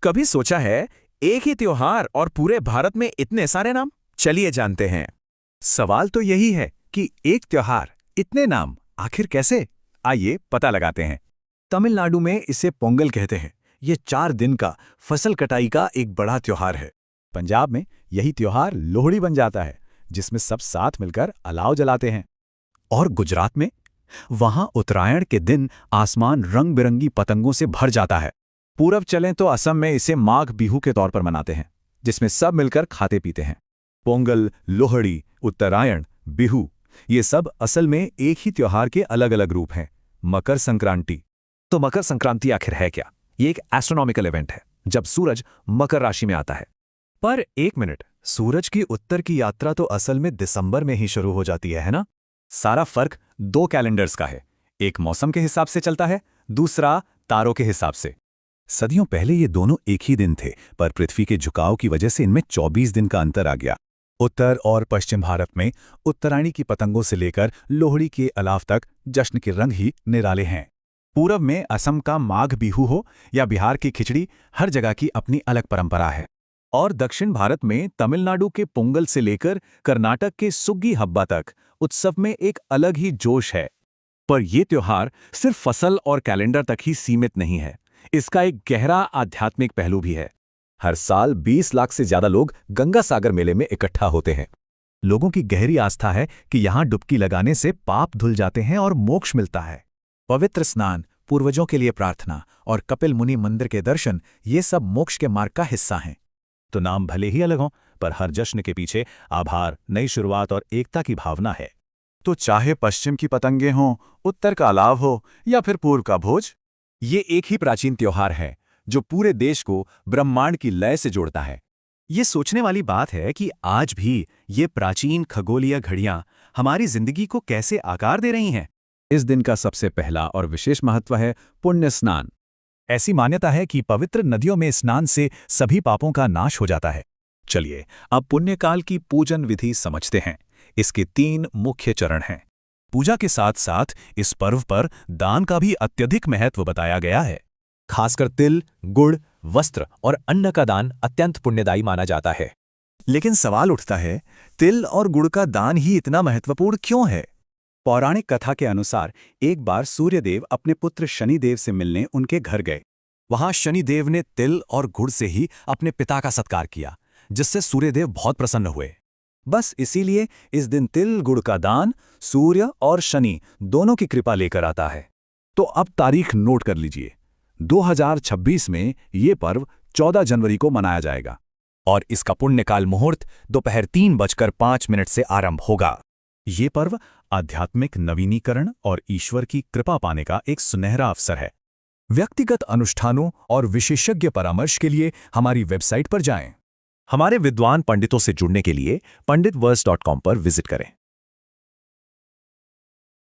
कभी सोचा है एक ही त्योहार और पूरे भारत में इतने सारे नाम? चलिए जानते हैं। सवाल तो यही है कि एक त्योहार, इतने नाम, आखिर कैसे? आइए पता लगाते हैं। तमिलनाडु में इसे पोंगल कहते हैं। ये 4 दिन का फसल कटाई का एक बड़ा त्योहार है। पंजाब में यही त्योहार लोहड़ी बन जाता है, जिसमें सब साथ मिलकर अलाव जलाते हैं। और गुजरात में, वहां उत्तरायण के दिन आसमान रंग बिरंगी पतंगों से भर जाता है। पूरब चलें तो असम में इसे माघ बिहू के तौर पर मनाते हैं, जिसमें सब मिलकर खाते पीते हैं। पोंगल, लोहड़ी, उत्तरायण, बिहू, ये सब असल में एक ही त्योहार के अलग अलग रूप हैं। मकर संक्रांति। तो मकर संक्रांति आखिर है क्या? ये एक एस्ट्रोनॉमिकल इवेंट है, जब सूरज मकर राशि में आता है। पर एक मिनट, सूरज की उत्तर की यात्रा तो असल में दिसंबर में ही शुरू हो जाती है ना? सारा फर्क 2 कैलेंडर्स का है। एक मौसम के हिसाब से चलता है, दूसरा तारों के हिसाब से। सदियों पहले ये दोनों एक ही दिन थे, पर पृथ्वी के झुकाव की वजह से इनमें 24 दिन का अंतर आ गया। उत्तर और पश्चिम भारत में उत्तरायणी की पतंगों से लेकर लोहड़ी के अलाव तक जश्न के रंग ही निराले हैं। पूरब में असम का माघ बिहू हो या बिहार की खिचड़ी, हर जगह की अपनी अलग परंपरा है। और दक्षिण भारत में तमिलनाडु के पोंगल से लेकर कर्नाटक के सुग्गी हब्बा तक उत्सव में एक अलग ही जोश है। पर यह त्योहार सिर्फ फसल और कैलेंडर तक ही सीमित नहीं है, इसका एक गहरा आध्यात्मिक पहलू भी है। हर साल 20 लाख से ज्यादा लोग गंगा सागर मेले में इकट्ठा होते हैं। लोगों की गहरी आस्था है कि यहां डुबकी लगाने से पाप धुल जाते हैं और मोक्ष मिलता है। पवित्र स्नान, पूर्वजों के लिए प्रार्थना और कपिल मुनि मंदिर के दर्शन, ये सब मोक्ष के मार्ग का हिस्सा हैं। तो नाम भले ही अलग हों, पर हर जश्न के पीछे आभार, नई शुरुआत और एकता की भावना है। तो चाहे पश्चिम की पतंगें हों, उत्तर का अलाव हो या फिर पूर्व का भोज, ये एक ही प्राचीन त्योहार है जो पूरे देश को ब्रह्मांड की लय से जोड़ता है। ये सोचने वाली बात है कि आज भी ये प्राचीन खगोलीय घड़ियां हमारी जिंदगी को कैसे आकार दे रही हैं। इस दिन का सबसे पहला और विशेष महत्व है पुण्य स्नान। ऐसी मान्यता है कि पवित्र नदियों में स्नान से सभी पापों का नाश हो जाता है। चलिए अब पुण्यकाल की पूजन विधि समझते हैं। इसके 3 मुख्य चरण हैं। पूजा के साथ साथ इस पर्व पर दान का भी अत्यधिक महत्व बताया गया है। खासकर तिल, गुड़, वस्त्र और अन्न का दान अत्यंत पुण्यदायी माना जाता है। लेकिन सवाल उठता है, तिल और गुड़ का दान ही इतना महत्वपूर्ण क्यों है? पौराणिक कथा के अनुसार एक बार सूर्यदेव अपने पुत्र शनिदेव से मिलने उनके घर गए। वहां शनिदेव ने तिल और गुड़ से ही अपने पिता का सत्कार किया, जिससे सूर्यदेव बहुत प्रसन्न हुए। बस इसीलिए इस दिन तिल गुड़ का दान सूर्य और शनि दोनों की कृपा लेकर आता है। तो अब तारीख नोट कर लीजिए। 2026 में ये पर्व 14 जनवरी को मनाया जाएगा और इसका पुण्यकाल मुहूर्त दोपहर 3:05 से आरंभ होगा। ये पर्व आध्यात्मिक नवीनीकरण और ईश्वर की कृपा पाने का एक सुनहरा अवसर है। व्यक्तिगत अनुष्ठानों और विशेषज्ञ परामर्श के लिए हमारी वेबसाइट पर जाएं। हमारे विद्वान पंडितों से जुड़ने के लिए panditverse.com पर विजिट करें।